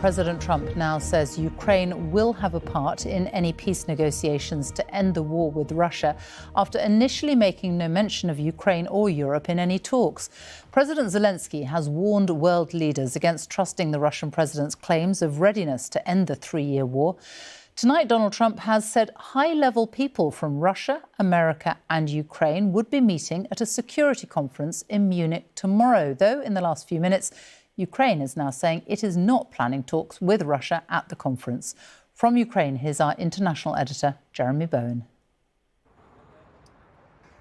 President Trump now says Ukraine will have a part in any peace negotiations to end the war with Russia, after initially making no mention of Ukraine or Europe in any talks. President Zelensky has warned world leaders against trusting the Russian president's claims of readiness to end the three-year war. Tonight, Donald Trump has said high-level people from Russia, America and Ukraine would be meeting at a security conference in Munich tomorrow, though in the last few minutes, Ukraine is now saying it is not planning talks with Russia at the conference. From Ukraine, here's our international editor, Jeremy Bowen.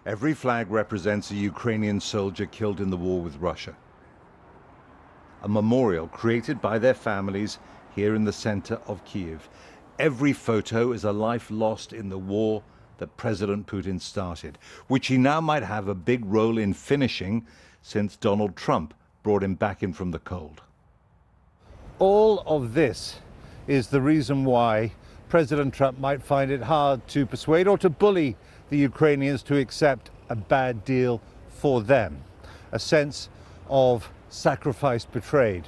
Every flag represents a Ukrainian soldier killed in the war with Russia. A memorial created by their families here in the center of Kyiv. Every photo is a life lost in the war that President Putin started, which he now might have a big role in finishing since Donald Trump brought him back in from the cold. All of this is the reason why President Trump might find it hard to persuade or to bully the Ukrainians to accept a bad deal for them, a sense of sacrifice betrayed.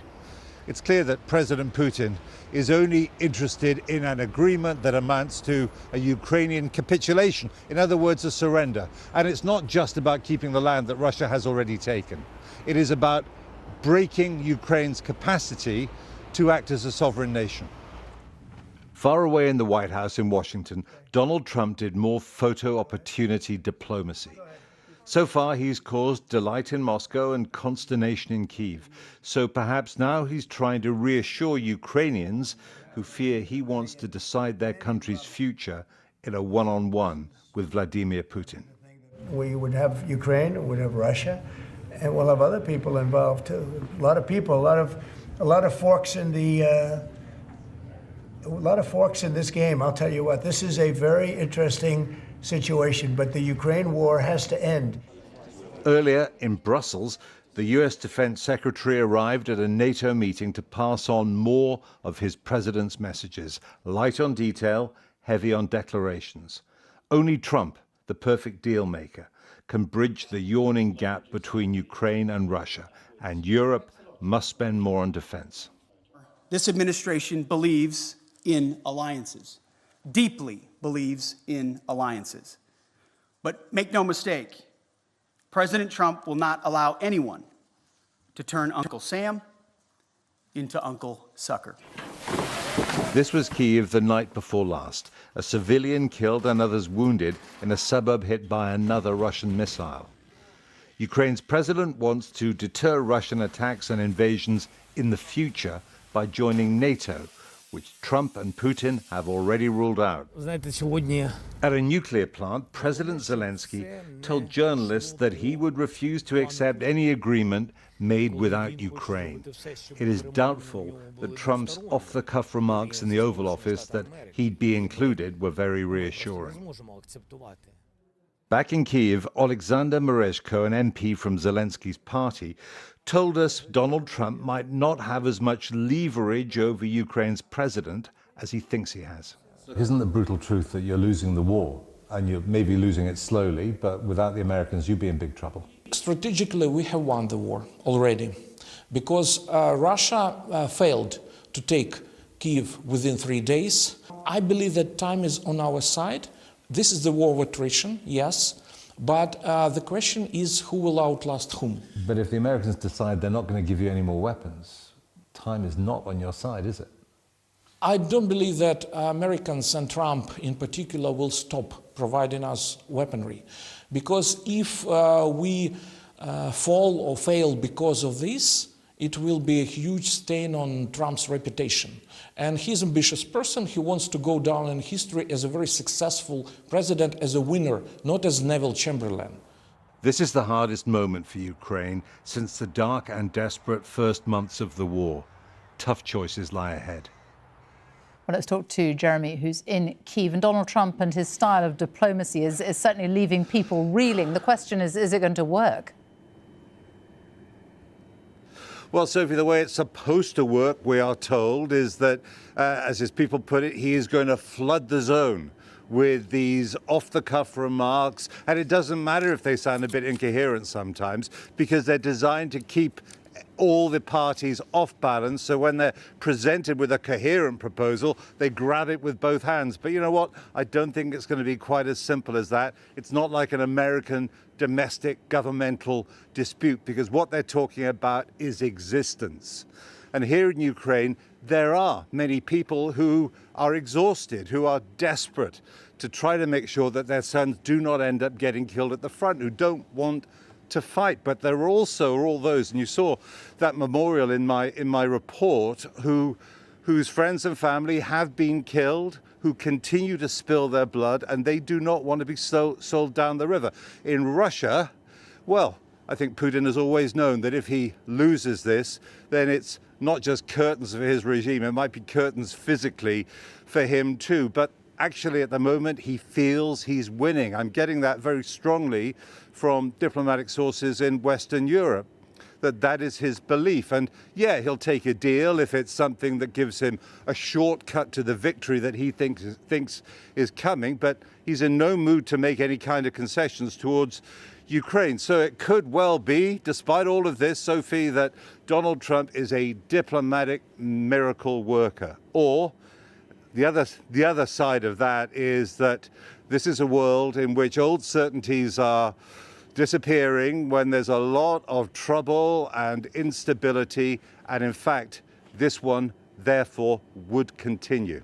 It's clear that President Putin is only interested in an agreement that amounts to a Ukrainian capitulation, in other words, a surrender. And it's not just about keeping the land that Russia has already taken. It is about breaking Ukraine's capacity to act as a sovereign nation. Far away in the White House in Washington, Donald Trump did more photo opportunity diplomacy. So far, he's caused delight in Moscow and consternation in Kyiv. So perhaps now he's trying to reassure Ukrainians who fear he wants to decide their country's future in a one-on-one with Vladimir Putin. We would have Ukraine, we would have Russia, and we'll have other people involved too. A lot of people, a lot of forks in the, a lot of forks in this game. I'll tell you what, this is a very interesting situation, but the Ukraine war has to end. Earlier in Brussels, the US Defense Secretary arrived at a NATO meeting to pass on more of his president's messages, light on detail, heavy on declarations. Only Trump, the perfect deal maker, can bridge the yawning gap between Ukraine and Russia, and Europe must spend more on defense. This administration believes in alliances, deeply believes in alliances. But make no mistake, President Trump will not allow anyone to turn Uncle Sam into Uncle Sucker. This was Kyiv the night before last. A civilian killed and others wounded in a suburb hit by another Russian missile. Ukraine's president wants to deter Russian attacks and invasions in the future by joining NATO, which Trump and Putin have already ruled out. At a nuclear plant, President Zelensky told journalists that he would refuse to accept any agreement made without Ukraine. It is doubtful that Trump's off-the-cuff remarks in the Oval Office that he'd be included were very reassuring. Back in Kyiv, Alexander Merezhko, an MP from Zelensky's party, told us Donald Trump might not have as much leverage over Ukraine's president as he thinks he has. Isn't the brutal truth that you're losing the war, and you're maybe losing it slowly, but without the Americans you'd be in big trouble? Strategically, we have won the war already, because Russia failed to take Kyiv within 3 days. I believe that time is on our side. This is the war of attrition, yes, but the question is who will outlast whom. But if the Americans decide they're not going to give you any more weapons, time is not on your side, is it? I don't believe that Americans and Trump in particular will stop providing us weaponry, because if we fall or fail because of this, it will be a huge stain on Trump's reputation. And he's an ambitious person. He wants to go down in history as a very successful president, as a winner, not as Neville Chamberlain. This is the hardest moment for Ukraine since the dark and desperate first months of the war. Tough choices lie ahead. Well, let's talk to Jeremy, who's in Kyiv. And Donald Trump and his style of diplomacy is certainly leaving people reeling. The question is it going to work? Well, Sophie, the way it's supposed to work, we are told, is that, as his people put it, he is going to flood the zone with these off-the-cuff remarks. And it doesn't matter if they sound a bit incoherent sometimes, because they're designed to keep all the parties off balance. So when they're presented with a coherent proposal, they grab it with both hands. But you know what? I don't think it's going to be quite as simple as that. It's not like an American domestic governmental dispute, because what they're talking about is existence. And here in Ukraine, there are many people who are exhausted, who are desperate to try to make sure that their sons do not end up getting killed at the front, who don't want to fight. But there are also all those, and you saw that memorial in my report, whose friends and family have been killed, who continue to spill their blood, and they do not want to be sold down the river. In Russia, well, I think Putin has always known that if he loses this, then it's not just curtains for his regime, it might be curtains physically for him too. But actually at the moment he feels he's winning. I'm getting that very strongly from diplomatic sources in Western Europe, that is his belief. And yeah, he'll take a deal if it's something that gives him a shortcut to the victory that he thinks is coming, but he's in no mood to make any kind of concessions towards Ukraine. So it could well be, despite all of this, Sophie, that Donald Trump is a diplomatic miracle worker. Or the other side of that is that this is a world in which old certainties are disappearing, when there's a lot of trouble and instability, and in fact, this one, therefore, would continue.